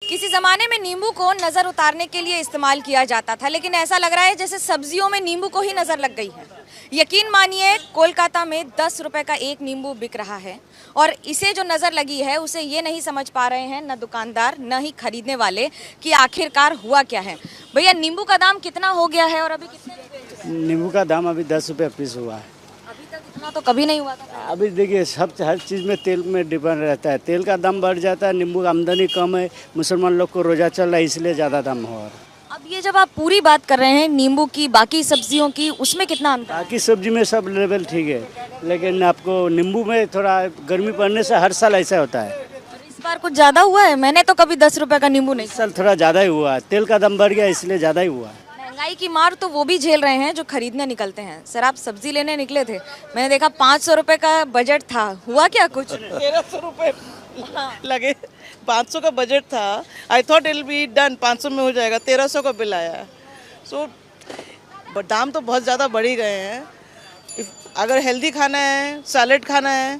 किसी ज़माने में नींबू को नज़र उतारने के लिए इस्तेमाल किया जाता था, लेकिन ऐसा लग रहा है जैसे सब्जियों में नींबू को ही नज़र लग गई है। यकीन मानिए, कोलकाता में 10 रुपए का एक नींबू बिक रहा है और इसे जो नज़र लगी है उसे ये नहीं समझ पा रहे हैं न दुकानदार न ही खरीदने वाले कि आखिरकार हुआ क्या है। भैया, नींबू का दाम कितना हो गया है और अभी कितने? नींबू का दाम अभी 10 रुपये पीस हुआ है। अभी तक इतना तो कभी नहीं हुआ था। अभी देखिए, सब हर चीज़ में तेल में डिपेंड रहता है। तेल का दाम बढ़ जाता है, नींबू का आमदनी कम है, मुसलमान लोग को रोज़ा चल रहा है इसलिए ज़्यादा दाम हो रहा है। अब ये जब आप पूरी बात कर रहे हैं नींबू की, बाकी सब्जियों की, उसमें कितना अंतर है? बाकी सब्जी में सब लेवल ठीक है, लेकिन आपको नींबू में थोड़ा गर्मी पड़ने से हर साल ऐसा होता है। और इस बार कुछ ज़्यादा हुआ है? मैंने तो कभी 10 रुपए का नींबू नहीं इस साल थोड़ा ज़्यादा ही हुआ है, तेल का दाम बढ़ गया इसलिए ज़्यादा ही हुआ है। महंगाई की मार तो वो भी झेल रहे हैं जो खरीदने निकलते हैं। सर, आप सब्जी लेने निकले थे, मैंने देखा 500 रुपए का बजट था, हुआ क्या कुछ? 1300 रुपये लगे। 500 का बजट था। I thought I'll be done, 500 में हो जाएगा। 1300 का बिल आया। सो दाम तो बहुत ज़्यादा बढ़ ही गए हैं। अगर हेल्दी खाना है, सैलेड खाना है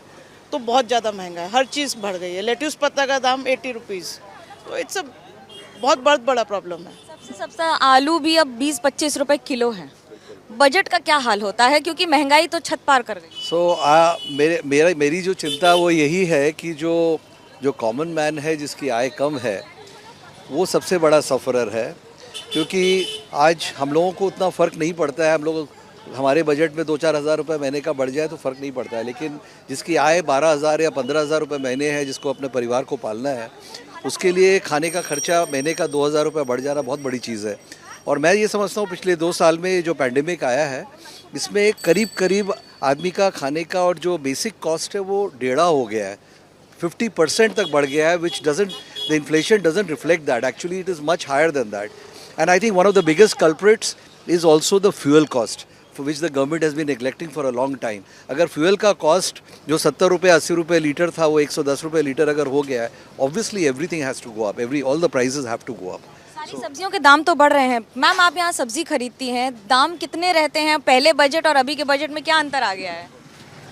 तो बहुत ज़्यादा महंगा है। हर चीज़ बढ़ गई है। लेट्यूस पत्ता का दाम 80 रुपीज़। तो इट्स अ बहुत बड़ा प्रॉब्लम है। सबसे सस्ता आलू भी अब 20-25 रुपए किलो है। बजट का क्या हाल होता है, क्योंकि महंगाई तो छत पार कर गई। मेरी जो चिंता वो यही है कि जो कॉमन मैन है, जिसकी आय कम है, वो सबसे बड़ा सफ़रर है। क्योंकि आज हम लोगों को उतना फ़र्क नहीं पड़ता है। हमारे बजट में 2-4 हज़ार रुपये महीने का बढ़ जाए तो फ़र्क नहीं पड़ता है, लेकिन जिसकी आय 12,000 या 15,000 रुपये महीने है, जिसको अपने परिवार को पालना है, उसके लिए खाने का खर्चा महीने का 2,000 रुपये बढ़ जाना बहुत बड़ी चीज़ है। और मैं ये समझता हूँ पिछले 2 साल में जो पैंडेमिक आया है, इसमें करीब आदमी का खाने का और जो बेसिक कॉस्ट है वो 1.5 हो गया है, 50% तक बढ़ गया है, the inflation doesn't reflect that. Actually, it is much higher than that. And I think one of the biggest culprits is also the fuel cost, for which the government has been neglecting for a long time. अगर fuel का cost जो 70 रुपये 80 रुपये litre था वो 110 रुपये litre अगर हो गया है, obviously everything has to go up. all the prices have to go up. सारी सब्जियों के दाम तो बढ़ रहे हैं। मैम, आप यहाँ सब्जी खरीदती हैं, दाम कितने रहते हैं? पहले बजट और अभी के बजट में क्या अंतर आ गया है?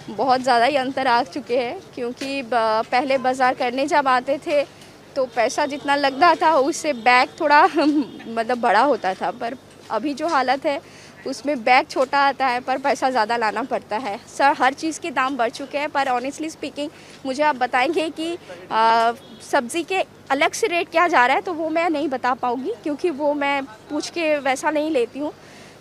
बहुत ज़्यादा ही अंतर आ चुके हैं, क्योंकि पहले बाज़ार करने जब आते थे तो पैसा जितना लगता था उससे बैग थोड़ा मतलब बड़ा होता था, पर अभी जो हालत है उसमें बैग छोटा आता है पर पैसा ज़्यादा लाना पड़ता है। सर, हर चीज़ के दाम बढ़ चुके हैं, पर ऑनेस्टली स्पीकिंग मुझे आप बताएंगे कि सब्ज़ी के अलग से रेट क्या जा रहा है, तो वो मैं नहीं बता पाऊँगी, क्योंकि वो मैं पूछ के वैसा नहीं लेती हूँ।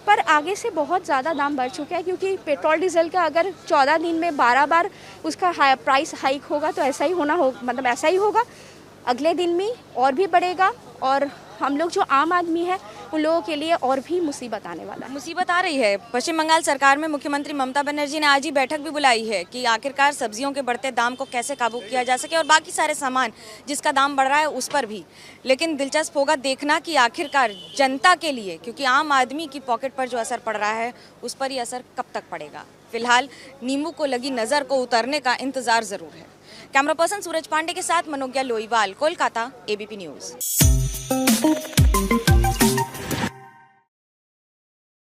पर आगे से बहुत ज़्यादा दाम बढ़ चुका है, क्योंकि पेट्रोल डीजल का अगर 14 दिन में 12 बार उसका प्राइस हाइक होगा तो ऐसा ही होगा। अगले दिन में और भी बढ़ेगा, और हम लोग जो आम आदमी है उन लोगों के लिए और भी मुसीबत आने वाला है। मुसीबत आ रही है। पश्चिम बंगाल सरकार में मुख्यमंत्री ममता बनर्जी ने आज ही बैठक भी बुलाई है कि आखिरकार सब्जियों के बढ़ते दाम को कैसे काबू किया जा सके, और बाकी सारे सामान जिसका दाम बढ़ रहा है उस पर भी। लेकिन दिलचस्प होगा देखना कि आखिरकार जनता के लिए, क्योंकि आम आदमी की पॉकेट पर जो असर पड़ रहा है उस पर ये असर कब तक पड़ेगा। फिलहाल नींबू को लगी नज़र को उतरने का इंतजार ज़रूर है। कैमरा पर्सन सूरज पांडे के साथ मनोज्ञा लोईवाल, कोलकाता, ABP न्यूज़।